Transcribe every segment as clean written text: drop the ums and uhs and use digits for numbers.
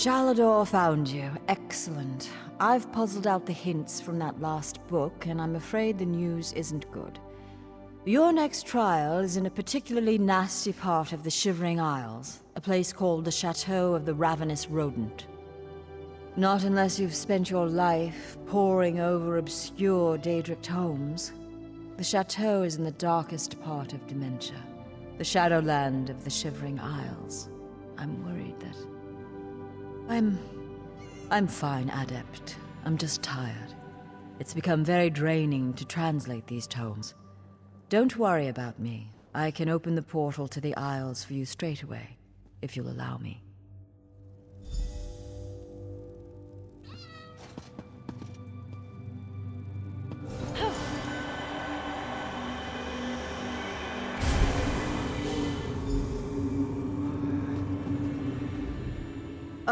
Shalador found you. Excellent. I've puzzled out the hints from that last book, and I'm afraid the news isn't good. Your next trial is in a particularly nasty part of the Shivering Isles, a place called the Chateau of the Ravenous Rodent. Not unless you've spent your life poring over obscure Daedric tomes. The chateau is in the darkest part of Dementia, the Shadowland of the Shivering Isles. I'm worried that... I'm fine, Adept. I'm just tired. It's become very draining to translate these tomes. Don't worry about me. I can open the portal to the Isles for you straight away, if you'll allow me.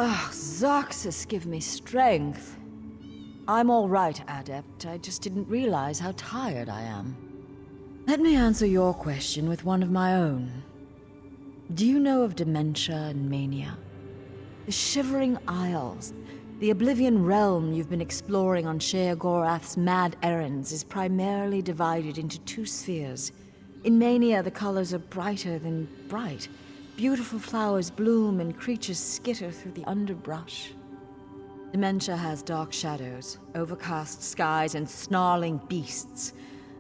Ah, Zoxus, give me strength. I'm all right, Adept. I just didn't realize how tired I am. Let me answer your question with one of my own. Do you know of dementia and mania? The Shivering Isles, the Oblivion realm you've been exploring on Sheogorath's mad errands, is primarily divided into two spheres. In mania, the colors are brighter than bright. Beautiful flowers bloom and creatures skitter through the underbrush. Dementia has dark shadows, overcast skies, and snarling beasts.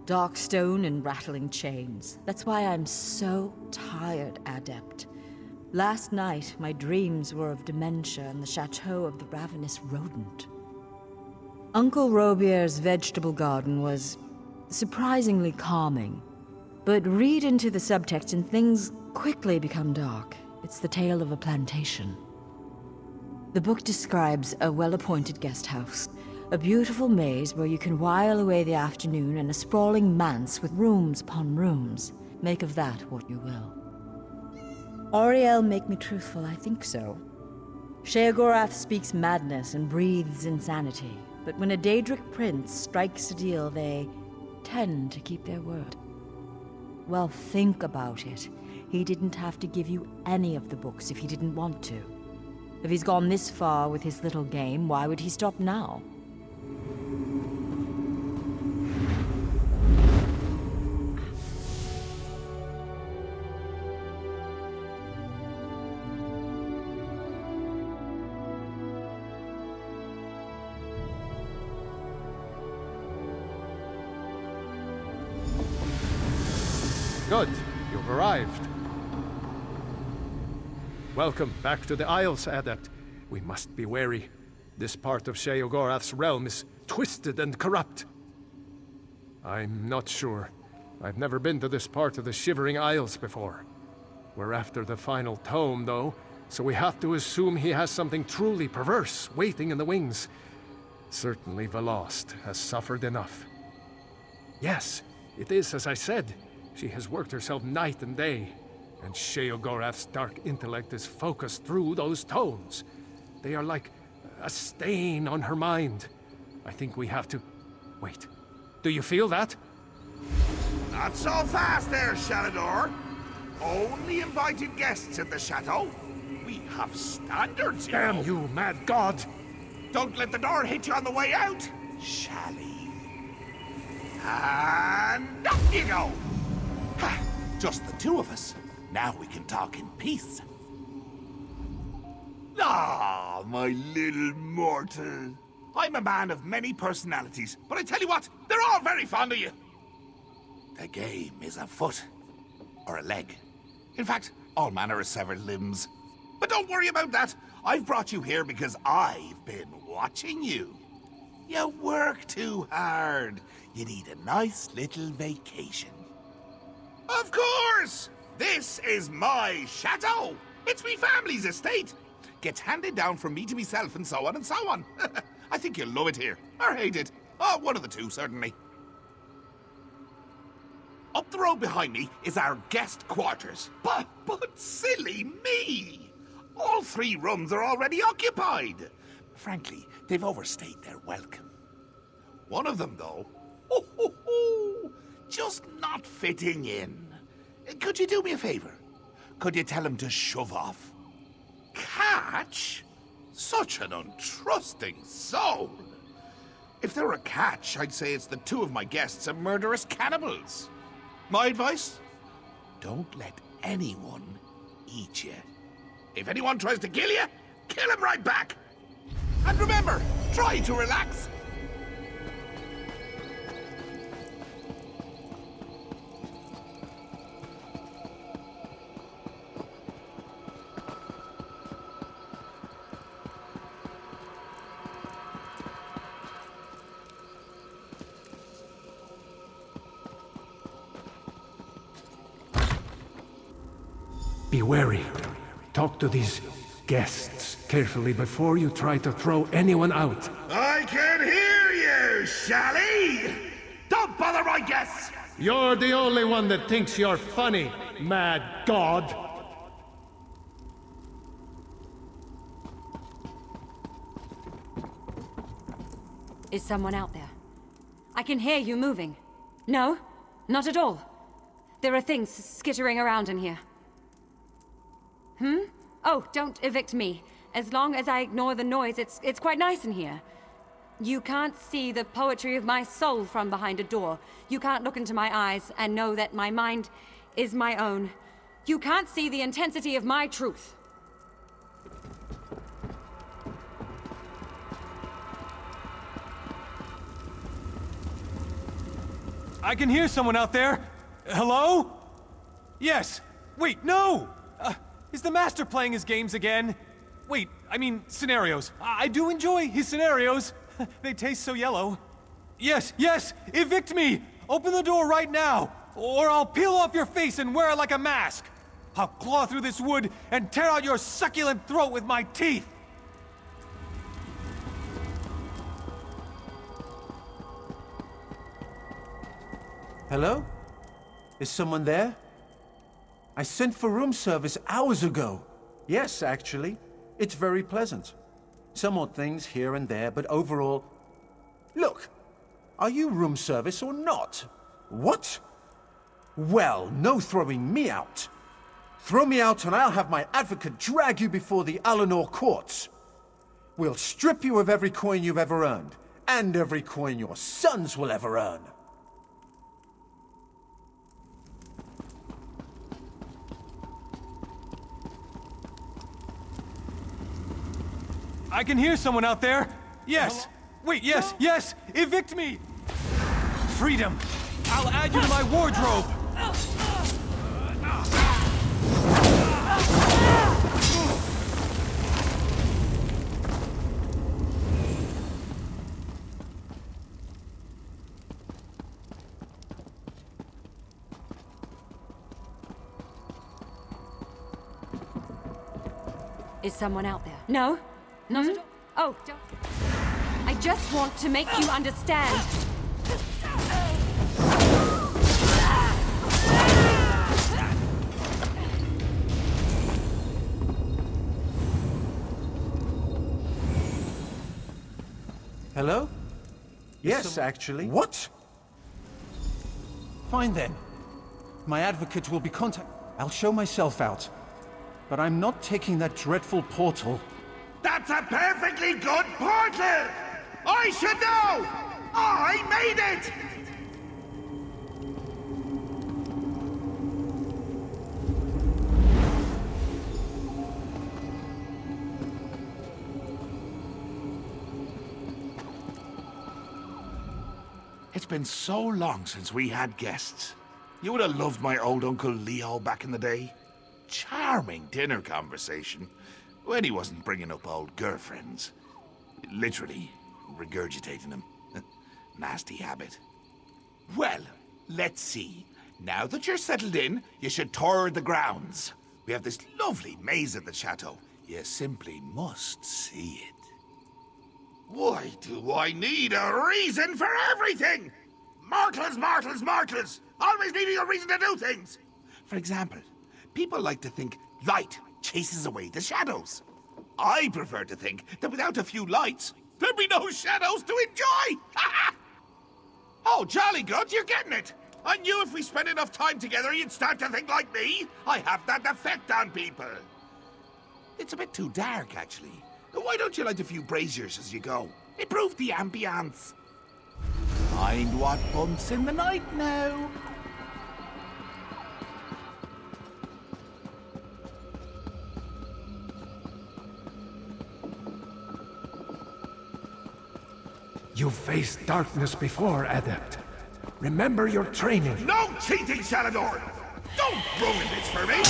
Dark stone and rattling chains. That's why I'm so tired, Adept. Last night, my dreams were of dementia and the Chateau of the Ravenous Rodent. Uncle Robier's vegetable garden was surprisingly calming. But read into the subtext and things quickly become dark. It's the tale of a plantation. The book describes a well-appointed guest house, a beautiful maze where you can while away the afternoon in a sprawling manse with rooms upon rooms. Make of that what you will. Auriel, make me truthful, I think so. Sheogorath speaks madness and breathes insanity, but when a Daedric prince strikes a deal, they tend to keep their word. Well, think about it. He didn't have to give you any of the books if he didn't want to. If he's gone this far with his little game, why would he stop now? Good. You've arrived. Welcome back to the Isles, Adept. We must be wary. This part of Sheogorath's realm is twisted and corrupt. I'm not sure. I've never been to this part of the Shivering Isles before. We're after the final tome, though, so we have to assume he has something truly perverse waiting in the wings. Certainly Velost has suffered enough. Yes, it is as I said. She has worked herself night and day, and Sheogorath's dark intellect is focused through those tomes. They are like a stain on her mind. I think we have to... Wait, do you feel that? Not so fast there, Shalador. Only invited guests in the chateau. We have standards, you know. Damn you, mad god! Don't let the door hit you on the way out, Shally. And up you go! Ha! Just the two of us. Now we can talk in peace. Ah, my little mortal. I'm a man of many personalities, but I tell you what, they're all very fond of you. The game is a foot. Or a leg. In fact, all manner of severed limbs. But don't worry about that. I've brought you here because I've been watching you. You work too hard. You need a nice little vacation. Of course! This is my chateau. It's me family's estate. Gets handed down from me to myself and so on and so on. I think you'll love it here. Or hate it. Oh, one of the two, certainly. Up the road behind me is our guest quarters. But silly me! All three rooms are already occupied. Frankly, they've overstayed their welcome. One of them, though, just not fitting in. Could you do me a favor? Could you tell him to shove off? Catch? Such an untrusting soul. If there were a catch, I'd say it's the two of my guests are murderous cannibals. My advice? Don't let anyone eat you. If anyone tries to kill you, kill him right back. And remember, try to relax. Be wary. Talk to these guests carefully before you try to throw anyone out. I can hear you, Shally! Don't bother my guests! You're the only one that thinks you're funny, mad god. Is someone out there? I can hear you moving. No? Not at all. There are things skittering around in here. Oh, don't evict me. As long as I ignore the noise, it's quite nice in here. You can't see the poetry of my soul from behind a door. You can't look into my eyes and know that my mind is my own. You can't see the intensity of my truth. I can hear someone out there. Hello? Yes. Wait, no! Is the Master playing his games again? Wait, I mean, scenarios. I do enjoy his scenarios. They taste so yellow. Yes, yes! Evict me! Open the door right now! Or I'll peel off your face and wear it like a mask! I'll claw through this wood and tear out your succulent throat with my teeth! Hello? Is someone there? I sent for room service hours ago. Yes, actually. It's very pleasant. Some odd things here and there, but overall... Look! Are you room service or not? What? Well, no throwing me out. Throw me out and I'll have my advocate drag you before the Alinor courts. We'll strip you of every coin you've ever earned, and every coin your sons will ever earn. I can hear someone out there. Yes. Wait, yes, yes! Evict me! Freedom! I'll add you to my wardrobe! Is someone out there? No? Not at all. Oh, don't... I just want to make you understand. Hello? Yes, actually. What? Fine then. My advocate will be I'll show myself out. But I'm not taking that dreadful portal. That's a perfectly good portal! I should know! I made it! It's been so long since we had guests. You would have loved my old Uncle Leo back in the day. Charming dinner conversation. When he wasn't bringing up old girlfriends. Literally, regurgitating them. Nasty habit. Well, let's see. Now that you're settled in, you should tour the grounds. We have this lovely maze at the chateau. You simply must see it. Why do I need a reason for everything? Mortals, mortals, mortals! Always needing a reason to do things! For example, people like to think light chases away the shadows. I prefer to think that without a few lights, there'd be no shadows to enjoy! Oh, jolly good, you're getting it! I knew if we spent enough time together, you'd start to think like me. I have that effect on people. It's a bit too dark, actually. Why don't you light a few braziers as you go? Improve the ambience. Mind what bumps in the night now. You've faced darkness before, Adept. Remember your training. No cheating, Salador! Don't ruin this for me!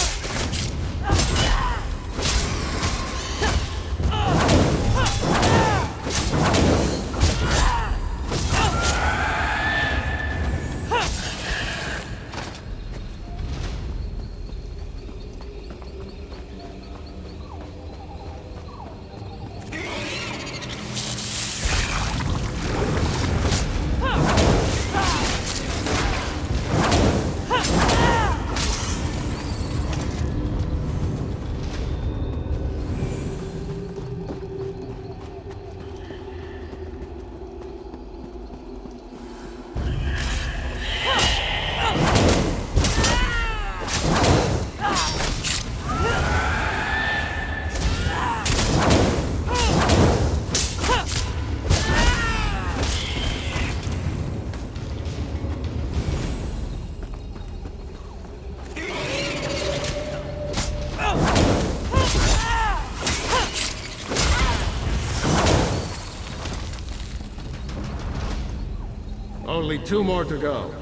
Only 2 more to go.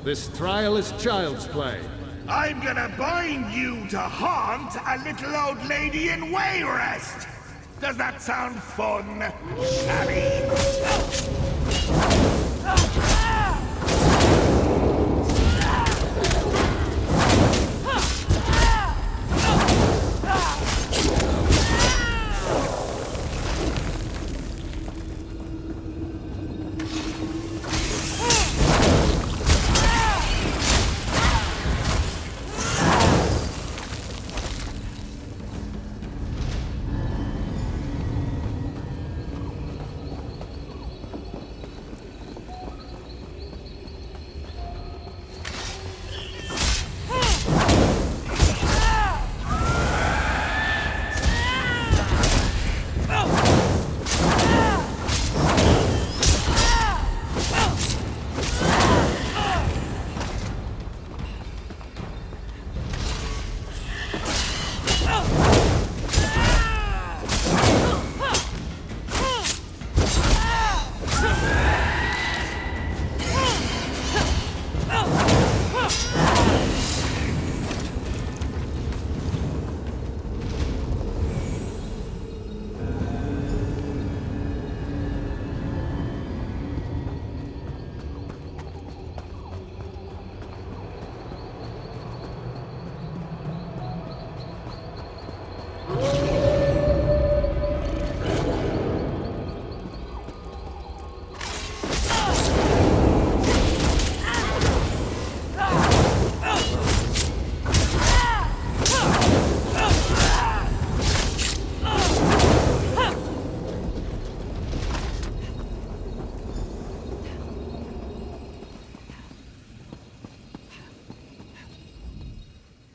This trial is child's play. I'm gonna bind you to haunt a little old lady in Wayrest! Does that sound fun, Sally?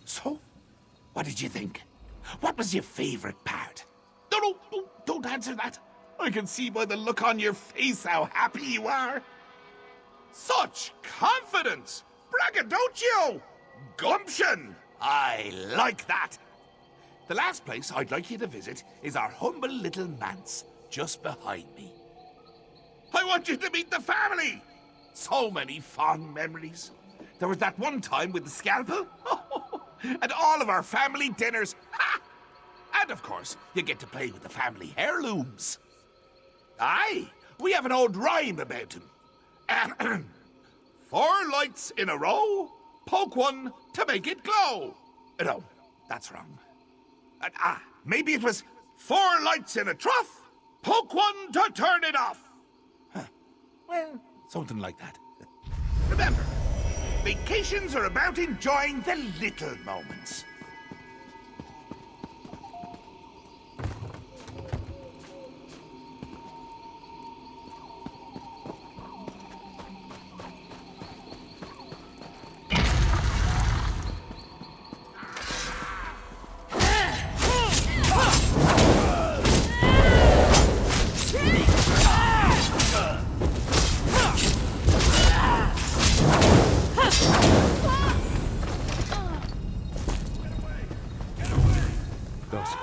So, what did you think? What was your favorite part? No, don't answer that. I can see by the look on your face how happy you are. Such confidence! Braggadocio! Gumption! I like that. The last place I'd like you to visit is our humble little manse, just behind me. I want you to meet the family! So many fond memories. There was that one time with the scalpel. And all of our family dinners. Ha! And of course, you get to play with the family heirlooms. Aye, we have an old rhyme about him. 4 lights in a row, poke one to make it glow. No, that's wrong. Maybe it was 4 lights in a trough, poke one to turn it off. Huh. Well, something like that. Remember, vacations are about enjoying the little moments.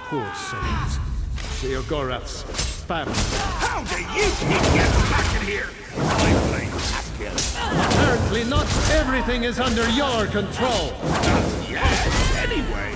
poor souls. Sheogorath's family. How do you keep getting back in here? I blame Haskell. Apparently not everything is under your control. Not yet, anyway.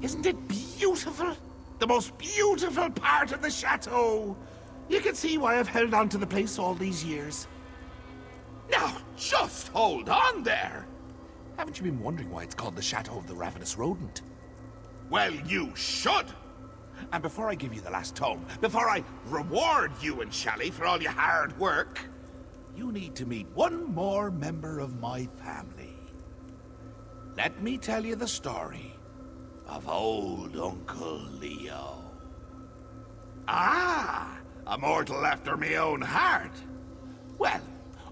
Isn't it beautiful? The most beautiful part of the chateau. You can see why I've held on to the place all these years. Now, just hold on there. Haven't you been wondering why it's called the Chateau of the Ravenous Rodent? Well, you should. And before I give you the last tome, before I reward you and Shally for all your hard work, you need to meet one more member of my family. Let me tell you the story of old Uncle Leo. Ah, a mortal after me own heart. Well,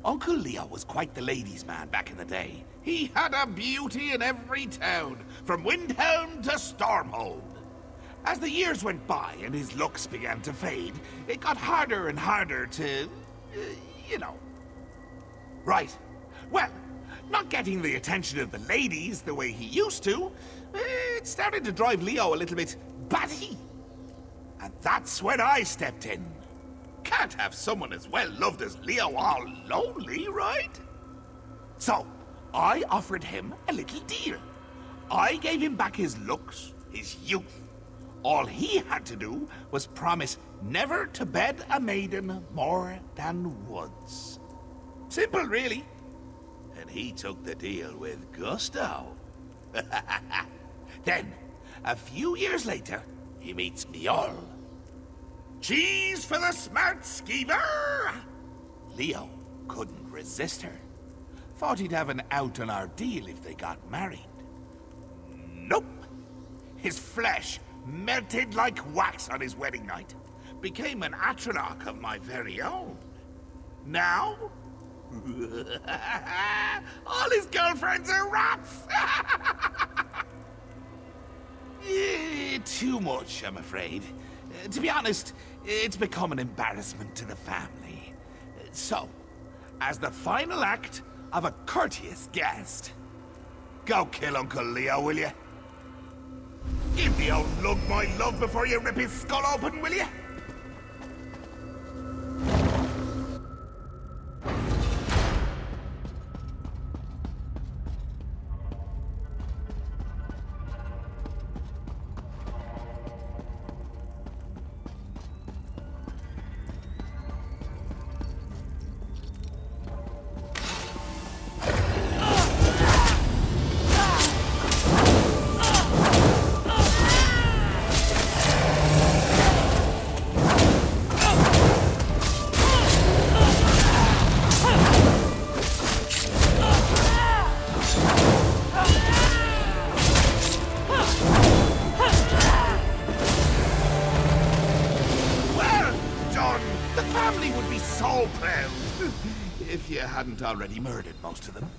Uncle Leo was quite the ladies' man back in the day. He had a beauty in every town, from Windhelm to Stormhold. As the years went by and his looks began to fade, it got harder and harder to, you know. Right. Well, not getting the attention of the ladies the way he used to, it started to drive Leo a little bit batty. And that's when I stepped in. Can't have someone as well loved as Leo all lonely, right? So, I offered him a little deal. I gave him back his looks, his youth. All he had to do was promise never to bed a maiden more than once. Simple, really. And he took the deal with gusto. Then, a few years later, he meets Mjol. Cheese for the smart skeever! Leo couldn't resist her. Thought he'd have an out on our deal if they got married. Nope. His flesh melted like wax on his wedding night. Became an atronach of my very own. Now, All his girlfriends are rats! Too much, I'm afraid. To be honest, it's become an embarrassment to the family. So, as the final act of a courteous guest, go kill Uncle Leo, will you? Give the old lug my love before you rip his skull open, will you? So proud! If you hadn't already murdered most of them.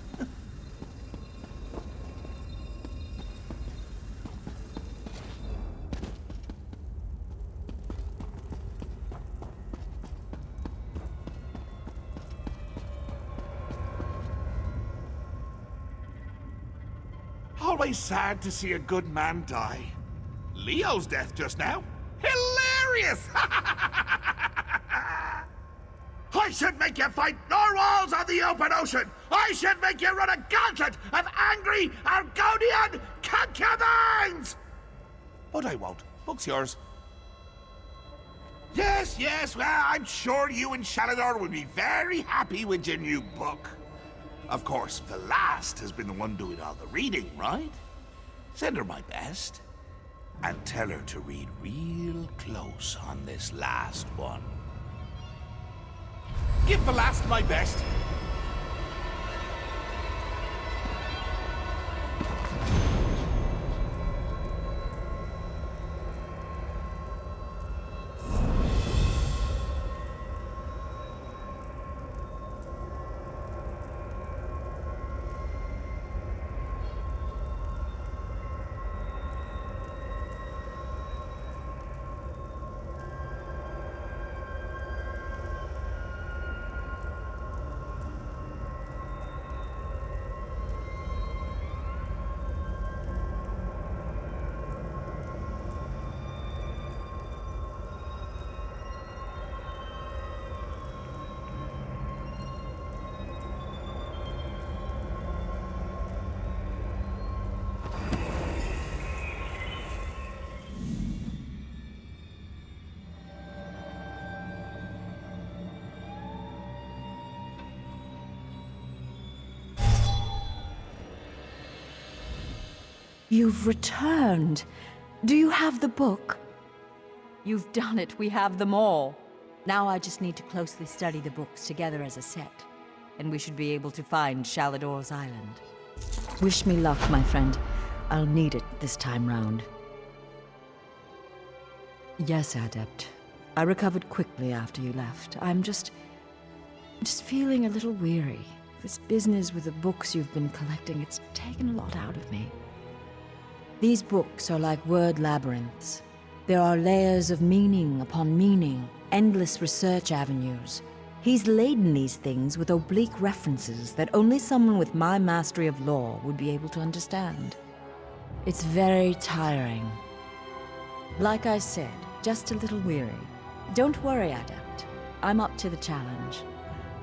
Always sad to see a good man die. Leo's death just now. Hilarious! I should make you fight narwhals on the open ocean! I should make you run a gauntlet of angry Argonian concubines! But I won't. Book's yours. Yes, well, I'm sure you and Shalador will be very happy with your new book. Of course, the last has been the one doing all the reading, right? Send her my best. And tell her to read real close on this last one. Give the last my best. You've returned. Do you have the book? You've done it. We have them all. Now I just need to closely study the books together as a set, and we should be able to find Shalador's island. Wish me luck, my friend. I'll need it this time round. Yes, Adept. I recovered quickly after you left. I'm just feeling a little weary. This business with the books you've been collecting, it's taken a lot out of me. These books are like word labyrinths. There are layers of meaning upon meaning, endless research avenues. He's laden these things with oblique references that only someone with my mastery of law would be able to understand. It's very tiring. Like I said, just a little weary. Don't worry, Adept. I'm up to the challenge.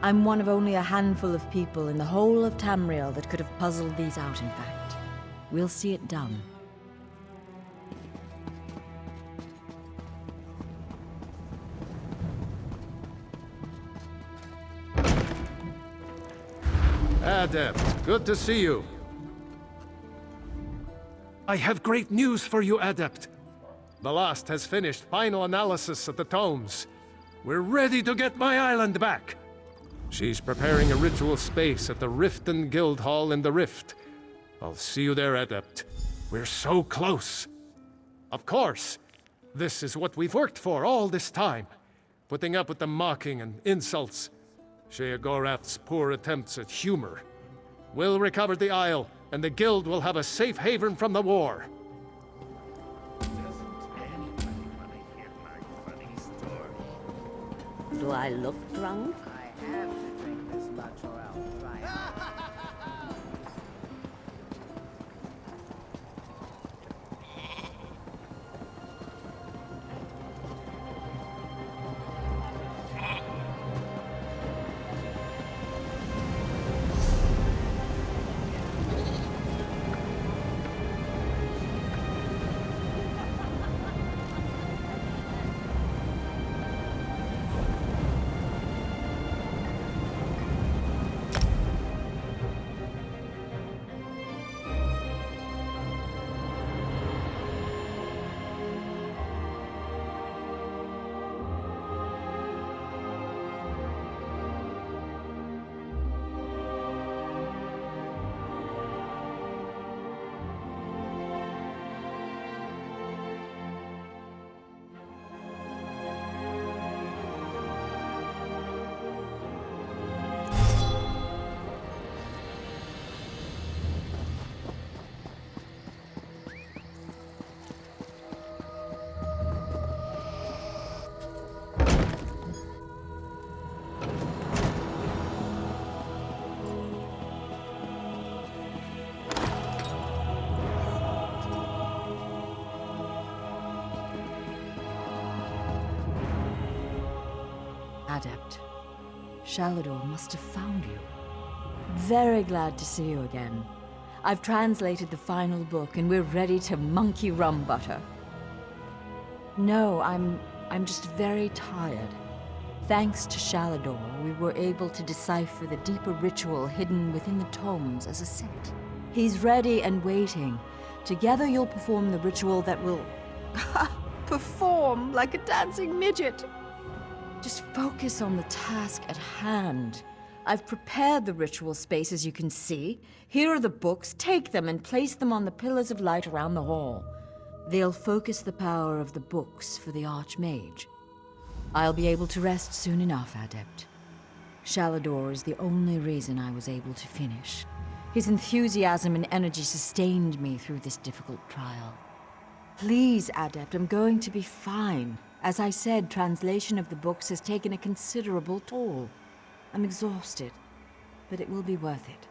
I'm one of only a handful of people in the whole of Tamriel that could have puzzled these out, in fact. We'll see it done. Adept, good to see you. I have great news for you, Adept. The last has finished final analysis of the tomes. We're ready to get my island back. She's preparing a ritual space at the Riften Guild Hall in the Rift. I'll see you there, Adept. We're so close. Of course, this is what we've worked for all this time. Putting up with the mocking and insults. Sheogorath's poor attempts at humor. We'll recover the Isle, and the Guild will have a safe haven from the war. Do I look drunk? I have to drink this much or I'll dry out. Adept, Shalador must have found you. Very glad to see you again. I've translated the final book and we're ready to monkey rum butter. No, I'm just very tired. Thanks to Shalador, we were able to decipher the deeper ritual hidden within the tomes as a set. He's ready and waiting. Together you'll perform the ritual that will... perform like a dancing midget! Just focus on the task at hand. I've prepared the ritual space, as you can see. Here are the books. Take them and place them on the pillars of light around the hall. They'll focus the power of the books for the Archmage. I'll be able to rest soon enough, Adept. Shalador is the only reason I was able to finish. His enthusiasm and energy sustained me through this difficult trial. Please, Adept, I'm going to be fine. As I said, translation of the books has taken a considerable toll. I'm exhausted, but it will be worth it.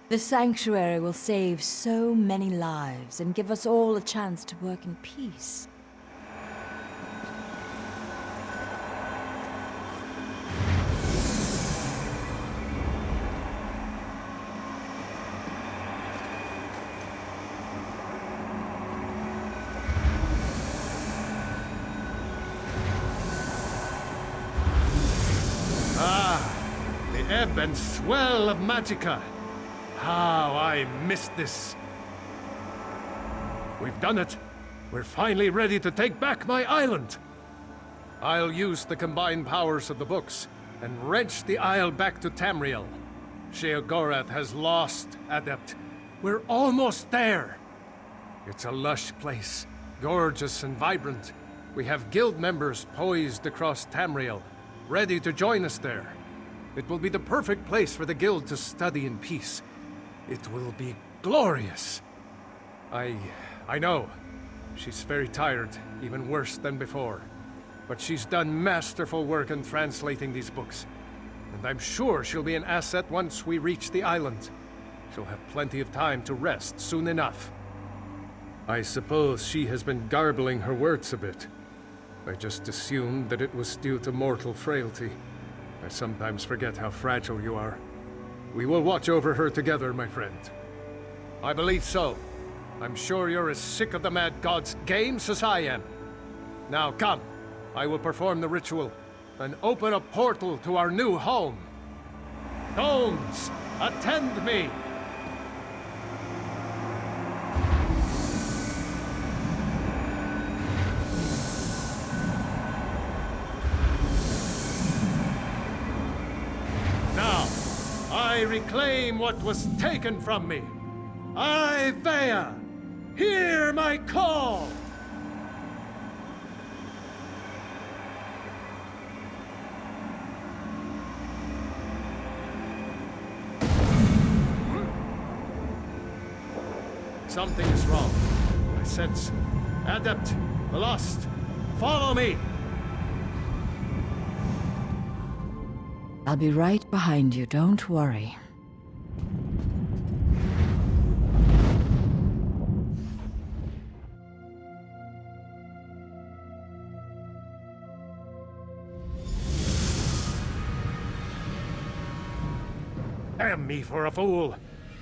The sanctuary will save so many lives and give us all a chance to work in peace. Ebb and swell of Magicka. How I missed this. We've done it. We're finally ready to take back my island. I'll use the combined powers of the books and wrench the Isle back to Tamriel. Sheogorath has lost, Adept. We're almost there. It's a lush place, gorgeous and vibrant. We have guild members poised across Tamriel, ready to join us there. It will be the perfect place for the guild to study in peace. It will be glorious. I know. She's very tired, even worse than before. But she's done masterful work in translating these books. And I'm sure she'll be an asset once we reach the island. She'll have plenty of time to rest soon enough. I suppose she has been garbling her words a bit. I just assumed that it was due to mortal frailty. I sometimes forget how fragile you are. We will watch over her together, my friend. I believe so. I'm sure you're as sick of the Mad God's games as I am. Now come, I will perform the ritual and open a portal to our new home. Gnomes, attend me! I reclaim what was taken from me. I, Vea, hear my call! Something is wrong. I sense. Adept, the lost. Follow me! I'll be right behind you, don't worry. Damn me for a fool!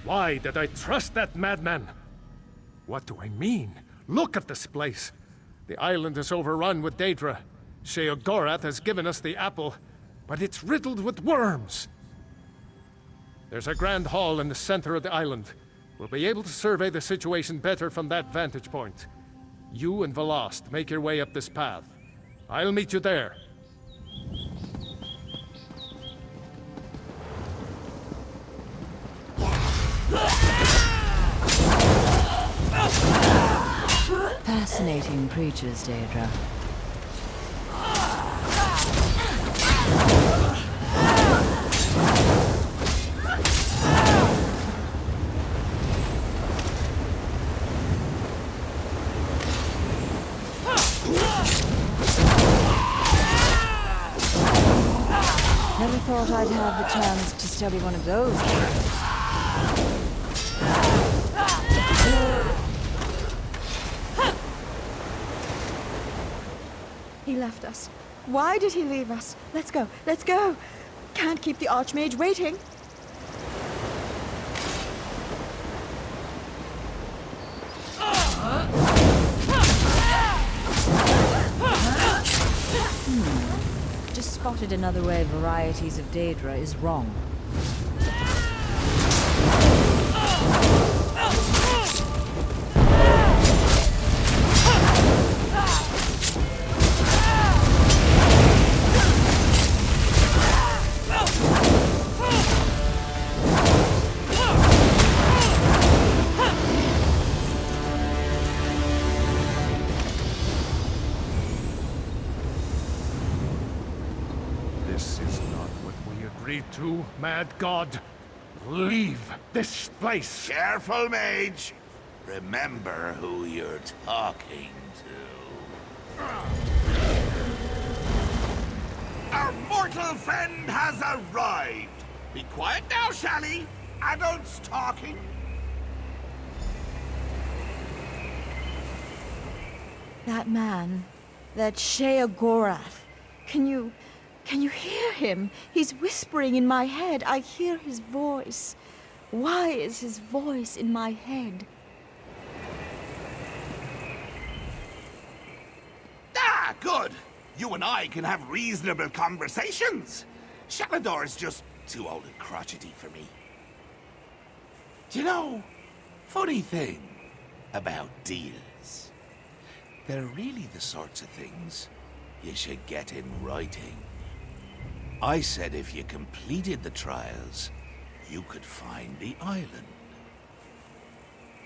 Why did I trust that madman? What do I mean? Look at this place! The island is overrun with Daedra. Sheogorath has given us the apple, but it's riddled with worms! There's a grand hall in the center of the island. We'll be able to survey the situation better from that vantage point. You and Velost make your way up this path. I'll meet you there. Fascinating creatures, Daedra. Never thought I'd have the chance to study one of those creatures. He left us. Why did he leave us? Let's go, let's go! Can't keep the Archmage waiting. Just spotted another way varieties of Daedra is wrong. This is not what we agreed to, mad god. Leave this place! Careful, mage. Remember who you're talking to. Our mortal friend has arrived. Be quiet now, shall he? Adults talking. That man, that Sheogorath. Can you hear him? He's whispering in my head. I hear his voice. Why is his voice in my head? Ah, good. You and I can have reasonable conversations. Shalador's just too old and crotchety for me. Do you know, funny thing about deals. They're really the sorts of things you should get in writing. I said if you completed the trials, you could find the island.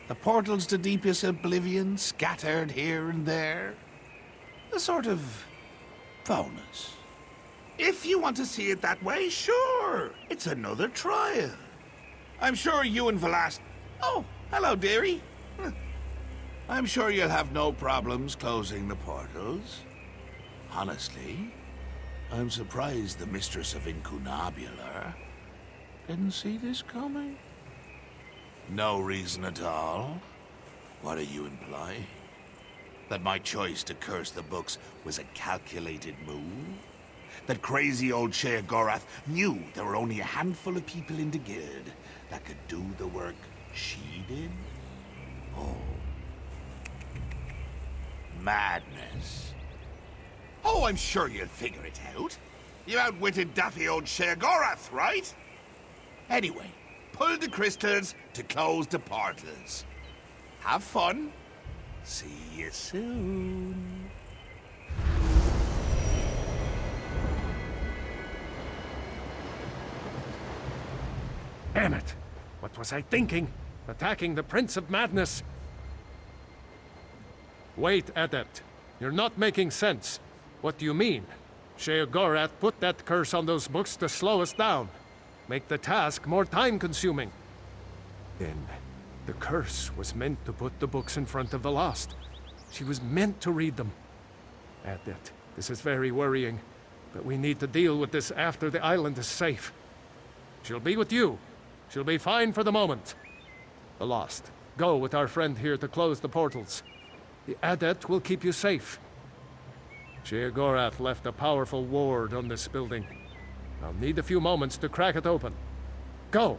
The portals to deepest oblivion scattered here and there. A sort of bonus. If you want to see it that way, sure. It's another trial. I'm sure you and Velost... Oh, hello, dearie. I'm sure you'll have no problems closing the portals. Honestly, I'm surprised the Mistress of Incunabular didn't see this coming. No reason at all? What are you implying? That my choice to curse the books was a calculated move? That crazy old Sheogorath knew there were only a handful of people in the guild that could do the work she did? Oh. Madness. Oh, I'm sure you'll figure it out. You outwitted daffy old Sheogorath, right? Anyway, pull the crystals to close the portals. Have fun. See you soon. Damn it! What was I thinking? Attacking the Prince of Madness? Wait, Adept. You're not making sense. What do you mean? Sheogorath put that curse on those books to slow us down. Make the task more time-consuming. Then, The curse was meant to put the books in front of the lost. She was meant to read them. Adet, this is very worrying, but we need to deal with this after the island is safe. She'll be with you. She'll be fine for the moment. The lost, go with our friend here to close the portals. The Adet will keep you safe. Sheogorath left a powerful ward on this building. I'll need a few moments to crack it open. Go!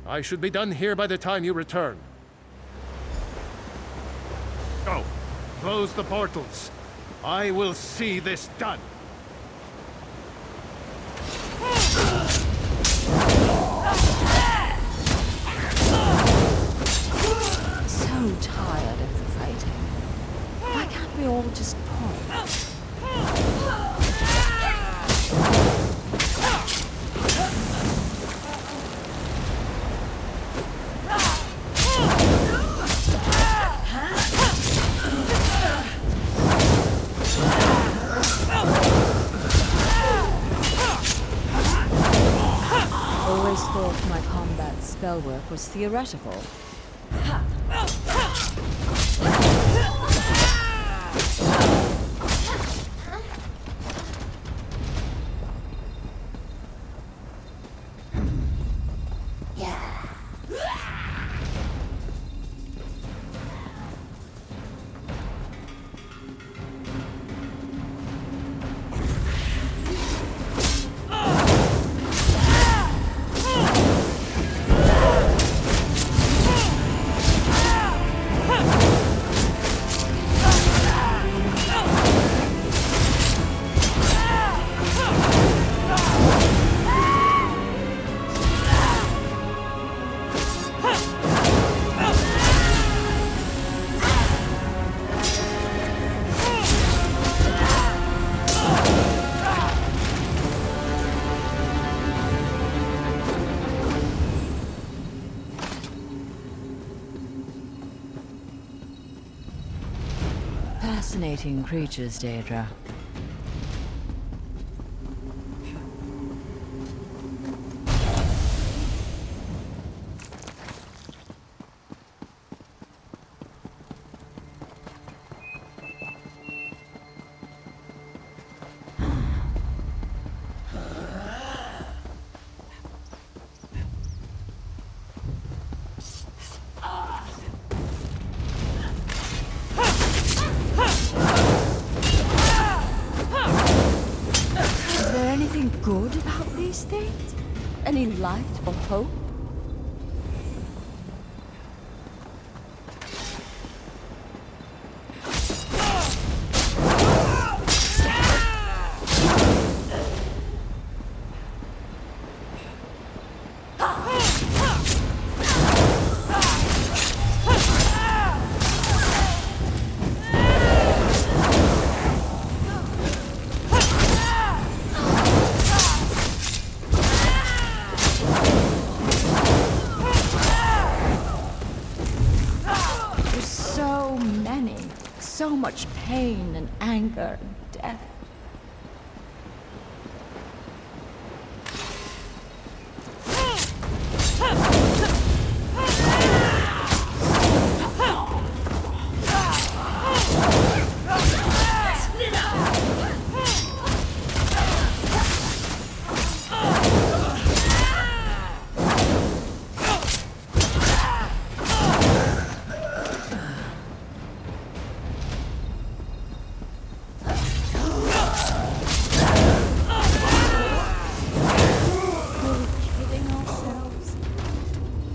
I should be done here by the time you return. Go! Close the portals. I will see this done. So tired of the fighting. Why can't we all just pause? Always thought my combat spell work was theoretical. Fascinating creatures, Daedra. Anything good about these things? Any light or hope? So much pain and anger and death.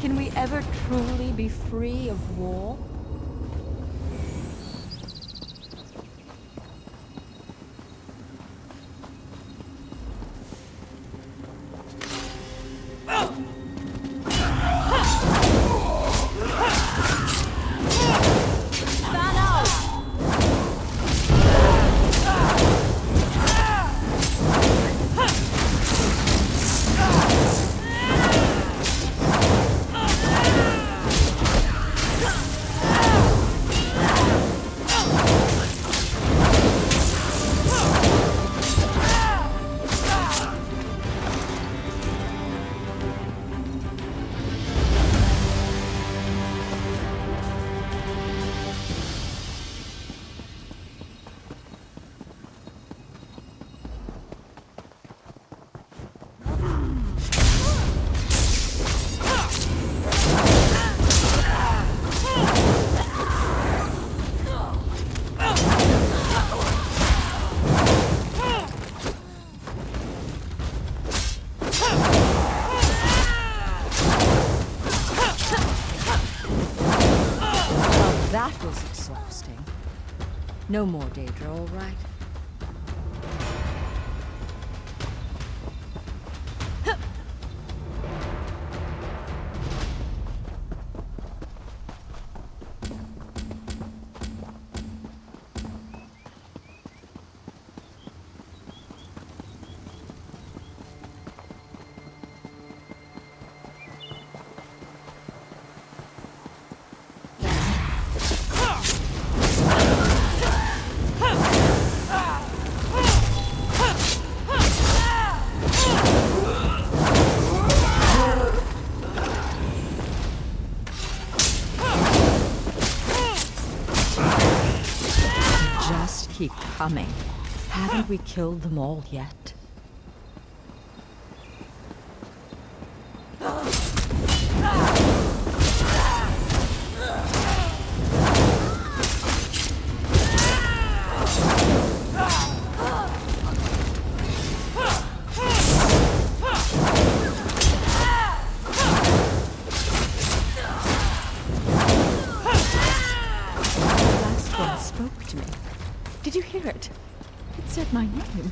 Can we ever truly be free of war? was exhausting. No more, Daedra, all right? Keep coming. Haven't we killed them all yet? Did you hear it? It said my name.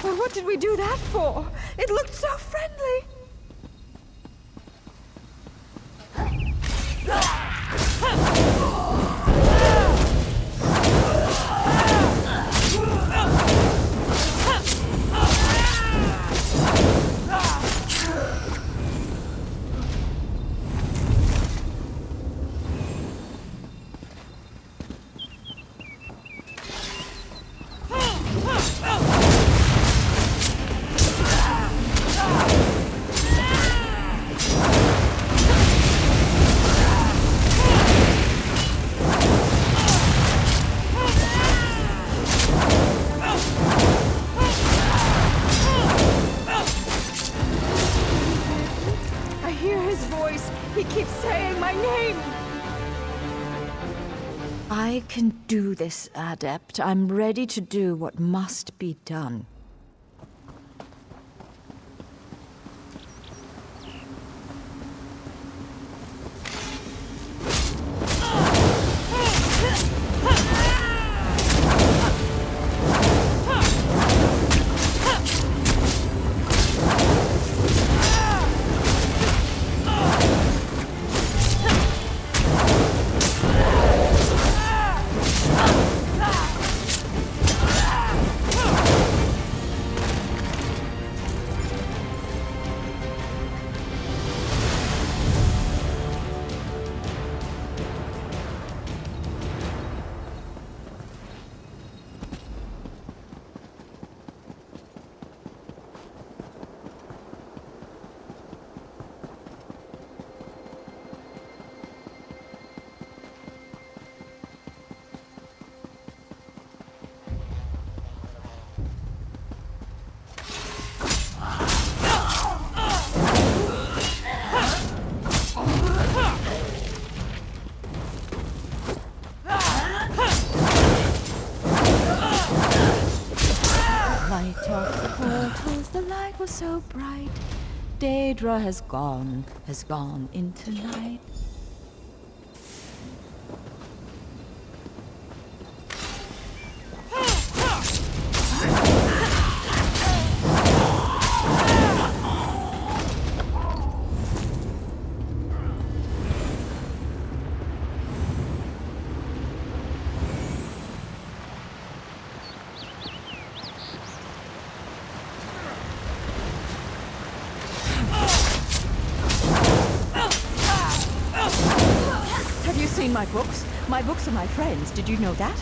Well, what did we do that for? It looked so friendly. He keeps saying my name! I can do this, Adept. I'm ready to do what must be done. Light off the portals, the light was so bright. Daedra has gone into night. Have you seen my books? My books are my friends. Did you know that?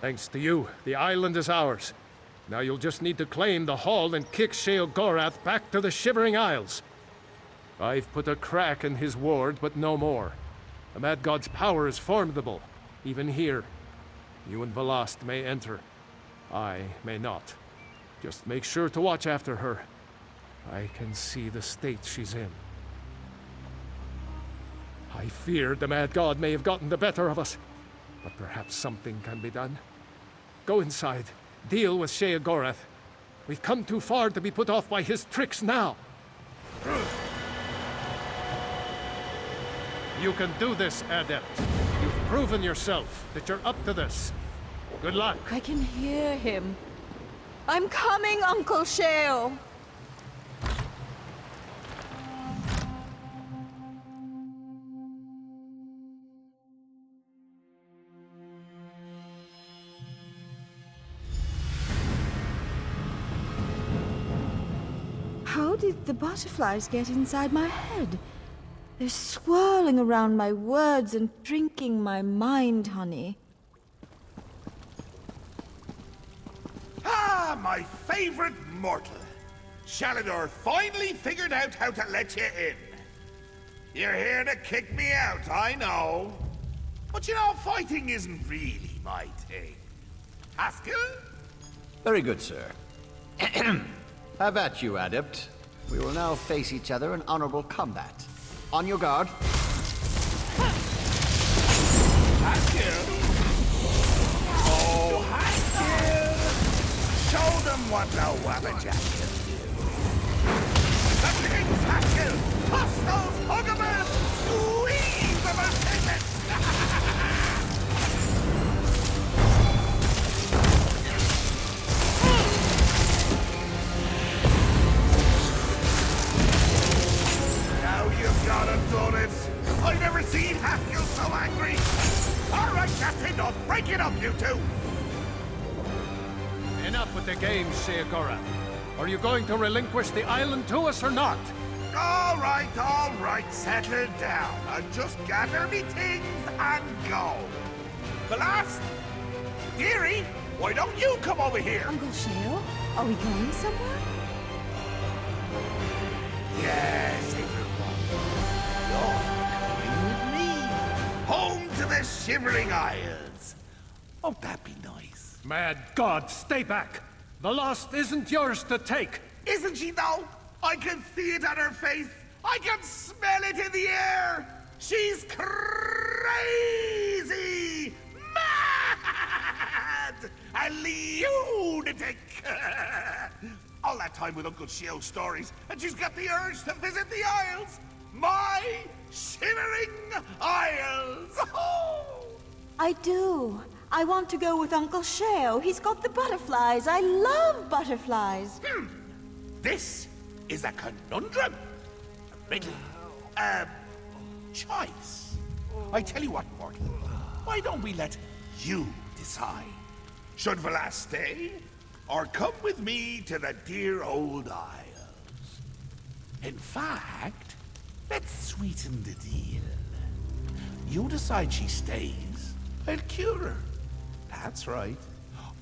Thanks to you, the island is ours. Now you'll just need to claim the hall and kick Sheogorath back to the Shivering Isles. I've put a crack in his ward, but no more. The Mad God's power is formidable, even here. You and Velast may enter. I may not. Just make sure to watch after her. I can see the state she's in. I feared the Mad God may have gotten the better of us, but perhaps something can be done. Go inside. Deal with Sheogorath. We've come too far to be put off by his tricks now. You can do this, Adept. You've proven yourself that you're up to this. Good luck. I can hear him. I'm coming, Uncle Sheo. How did the butterflies get inside my head? They're swirling around my words and drinking my mind, honey. Ah, my favorite mortal. Shalador finally figured out how to let you in. You're here to kick me out, I know. But you know, fighting isn't really my thing. Haskell? Very good, sir. Have at you, Adept. We will now face each other in honorable combat. On your guard. Haskell? Oh, Haskell! Show them what the Wabbajack can do. The King's Haskell! Toss those huggabers! Squeeze them and take it! You've got him, done it! I've never seen Haskell so angry! Alright, that's enough! Break it up, you two! Enough with the games, Sheogorath. Are you going to relinquish the island to us or not? Alright, settle down. I'll just gather me things and go. Velast! Dearie, why don't you come over here? Uncle Sheo, are we going somewhere? Yes, you're coming with me. Home to the Shivering Isles. Won't that be nice? Mad God, stay back! The lost isn't yours to take! Isn't she, though? I can see it on her face. I can smell it in the air. She's crazy! Mad! A lunatic! All that time with Uncle Sheo stories, and she's got the urge to visit the Isles! My Shivering Isles! Oh! I do. I want to go with Uncle Sheo. He's got the butterflies. I love butterflies. This is a conundrum. A riddle. A choice. I tell you what, mortal. Why don't we let you decide? Should Velast stay, or come with me to the dear old Isles? In fact, let's sweeten the deal. You decide she stays, I'll cure her. That's right.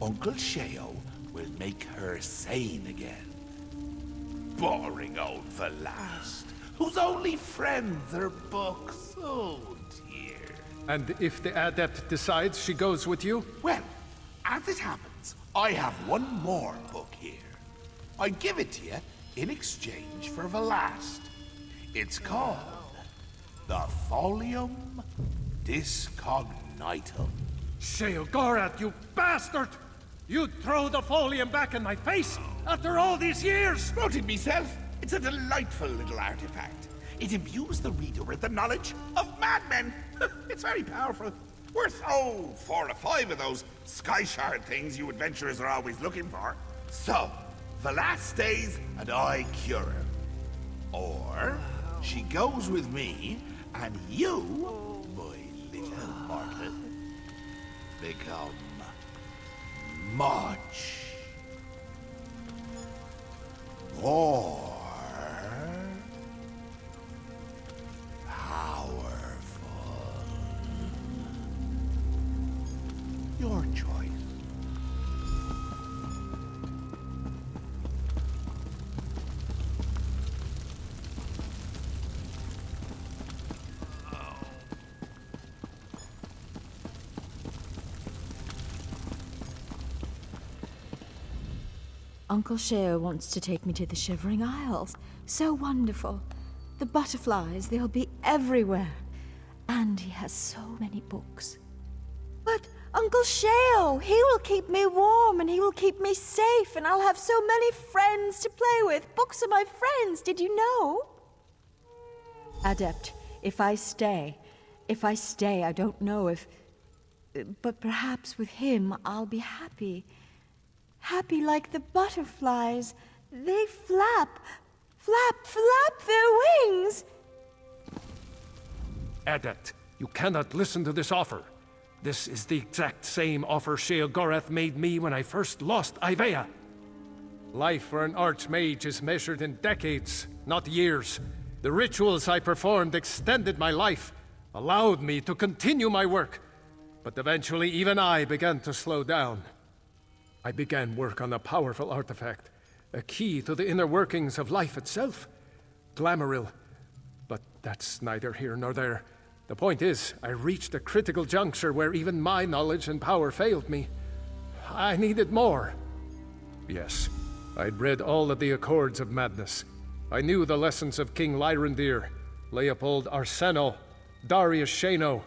Uncle Sheo will make her sane again. Boring old Velast, whose only friends are books. Oh, dear. And if the Adept decides she goes with you? Well, as it happens, I have one more book here. I give it to you in exchange for Velast. It's called the Folium Discognitum. Sheogorath, you bastard! You'd throw the folium back in my face after all these years! Wrote it myself. It's a delightful little artifact. It imbues the reader with the knowledge of madmen. It's very powerful. Worth, 4 or 5 of those sky shard things you adventurers are always looking for. So, Velast stays and I cure her. Or, she goes with me and you, my little mortal, become much more powerful. Your choice. Uncle Sheo wants to take me to the Shivering Isles. So wonderful. The butterflies, they'll be everywhere. And he has so many books. But Uncle Sheo, he will keep me warm and he will keep me safe and I'll have so many friends to play with. Books are my friends, did you know? Adept, if I stay, I don't know if... But perhaps with him I'll be happy. Happy like the butterflies. They flap, flap their wings. Adept, you cannot listen to this offer. This is the exact same offer Sheogorath made me when I first lost Ivea. Life for an archmage is measured in decades, not years. The rituals I performed extended my life, allowed me to continue my work. But eventually even I began to slow down. I began work on a powerful artifact, a key to the inner workings of life itself. Glamouril. But that's neither here nor there. The point is, I reached a critical juncture where even my knowledge and power failed me. I needed more. Yes, I'd read all of the Accords of Madness. I knew the lessons of King Lyrandir, Leopold Arseno, Darius Shano,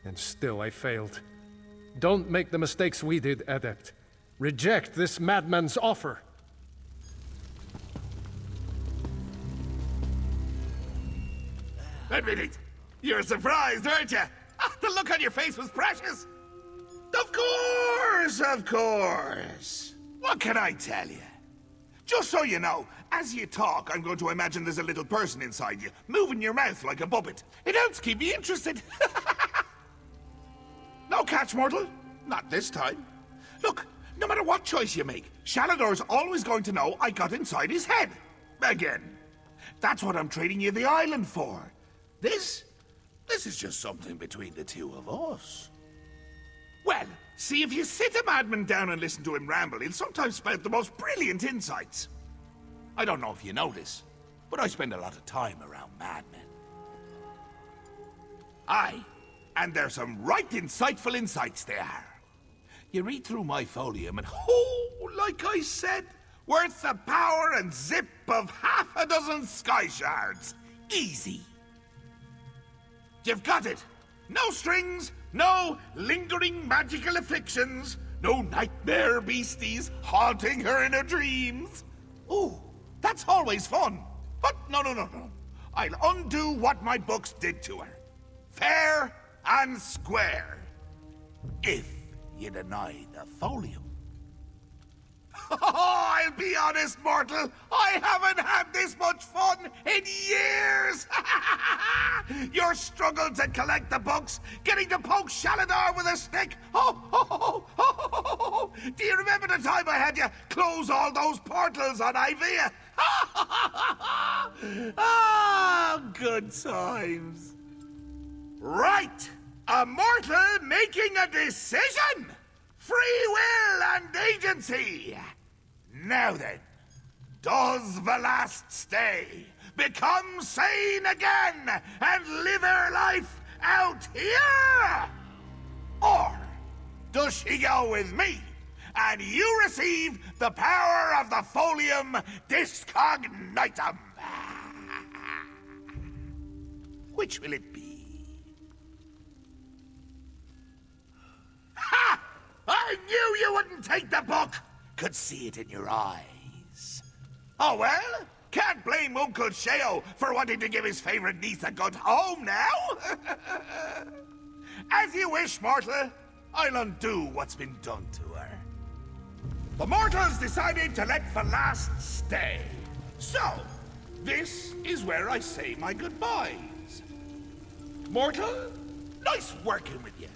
and still I failed. Don't make the mistakes we did, Adept. Reject this madman's offer. Admit it. You're surprised, aren't you? The look on your face was precious. Of course, of course. What can I tell you? Just so you know, as you talk, I'm going to imagine there's a little person inside you, moving your mouth like a puppet. It helps keep me interested. No catch, mortal. Not this time. Look, no matter what choice you make, Shalador's always going to know I got inside his head. Again. That's what I'm trading you the island for. This is just something between the two of us. Well, see, if you sit a madman down and listen to him ramble, he'll sometimes spout the most brilliant insights. I don't know if you know this, but I spend a lot of time around madmen. Aye, and there's some right insightful insights there. You read through my folium and, oh, like I said, worth the power and zip of half a dozen sky shards. Easy. You've got it. No strings, no lingering magical afflictions, no nightmare beasties haunting her in her dreams. Ooh, that's always fun. But no. I'll undo what my books did to her. Fair and square. If you deny the folium. I'll be honest, mortal. I haven't had this much fun in years. Your struggle to collect the books, getting to poke Shaladar with a stick. Do you remember the time I had you close all those portals on Ivea? Good times. Right. A mortal making a decision. Free will and agency. Now then, does the last stay become sane again and live her life out here? Or does she go with me and you receive the power of the folium discognitum? Which will it be? Ha! I knew you wouldn't take the book! Could see it in your eyes. Oh well, can't blame Uncle Sheo for wanting to give his favorite niece a good home now. As you wish, mortal. I'll undo what's been done to her. The mortals decided to let the last stay. So, this is where I say my goodbyes. Mortal, nice working with you.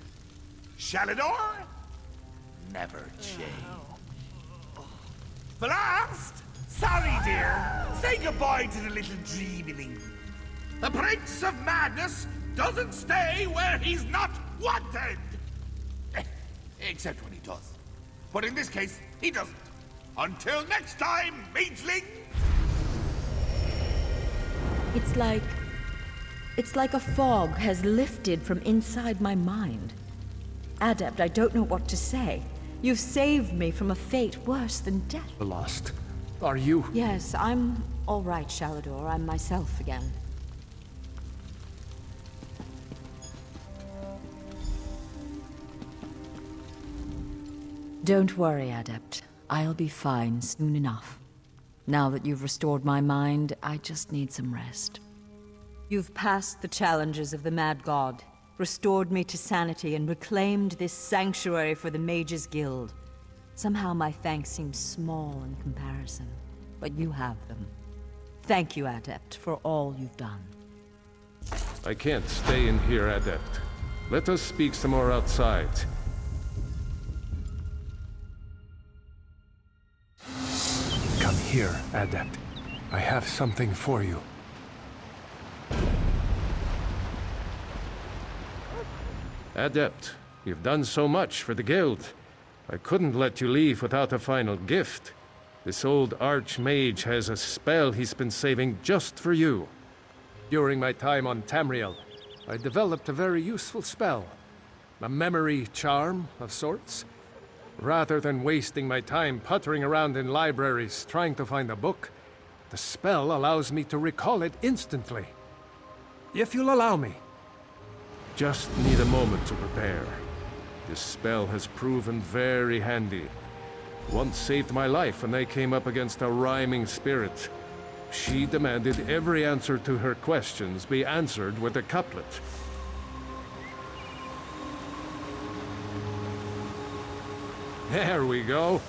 Shalador, never change. The last, sorry dear, say goodbye to the little dreamling. The Prince of Madness doesn't stay where he's not wanted. Except when he does. But in this case, he doesn't. Until next time, mageling. It's like a fog has lifted from inside my mind. Adept, I don't know what to say. You've saved me from a fate worse than death. The lost Are you? Yes, I'm all right, Shalador. I'm myself again. Don't worry, Adept. I'll be fine soon enough. Now that you've restored my mind, I just need some rest. You've passed the challenges of the Mad God, restored me to sanity, and reclaimed this sanctuary for the Mages Guild. Somehow my thanks seem small in comparison, but you have them. Thank you, Adept, for all you've done. I can't stay in here, Adept. Let us speak some more outside. Come here, Adept. I have something for you. Adept, you've done so much for the Guild. I couldn't let you leave without a final gift. This old Archmage has a spell he's been saving just for you. During my time on Tamriel, I developed a very useful spell. A memory charm of sorts. Rather than wasting my time puttering around in libraries trying to find a book, the spell allows me to recall it instantly. If you'll allow me. Just need a moment to prepare. This spell has proven very handy. Once saved my life when I came up against a rhyming spirit. She demanded every answer to her questions be answered with a couplet. There we go.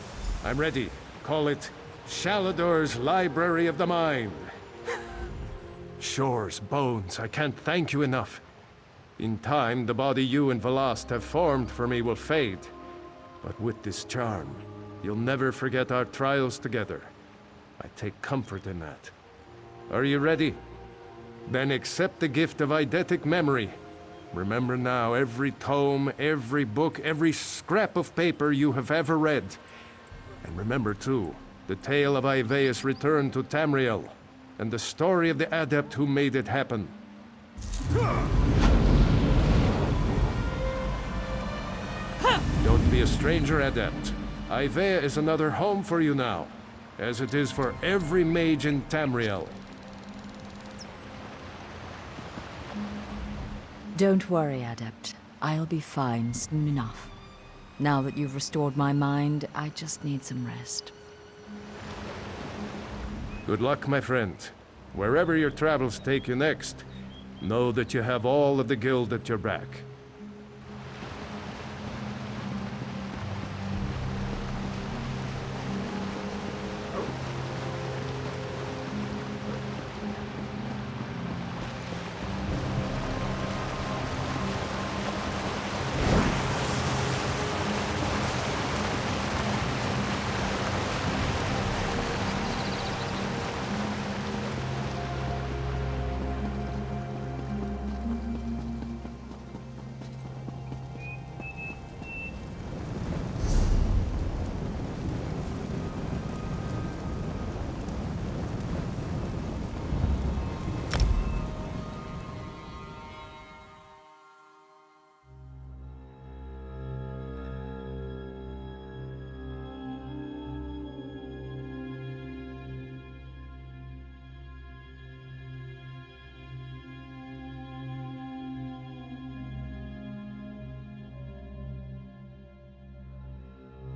I'm ready. Call it Shalador's Library of the Mind. Shores, bones, I can't thank you enough. In time, the body you and Velast have formed for me will fade. But with this charm, you'll never forget our trials together. I take comfort in that. Are you ready? Then accept the gift of eidetic memory. Remember now every tome, every book, every scrap of paper you have ever read. And remember too, the tale of Ivea's return to Tamriel, and the story of the Adept who made it happen. Don't be a stranger, Adept. Ivea is another home for you now, as it is for every mage in Tamriel. Don't worry, Adept. I'll be fine soon enough. Now that you've restored my mind, I just need some rest. Good luck, my friend. Wherever your travels take you next, know that you have all of the Guild at your back.